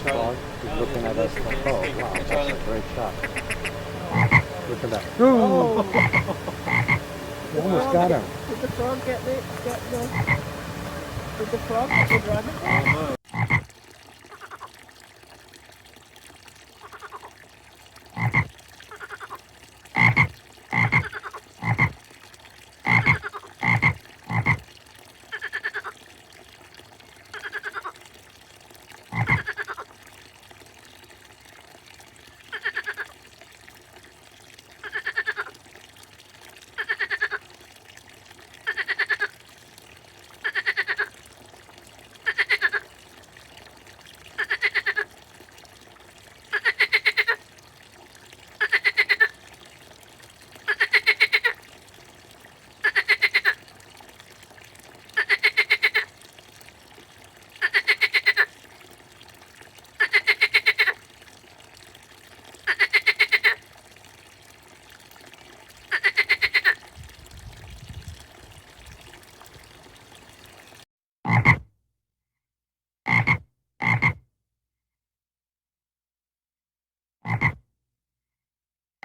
frog is looking at us like, oh wow, that's a great shot. Look at that. Oh. You almost got him. Did the frog get the... Did the frog get the dragon? Oh no.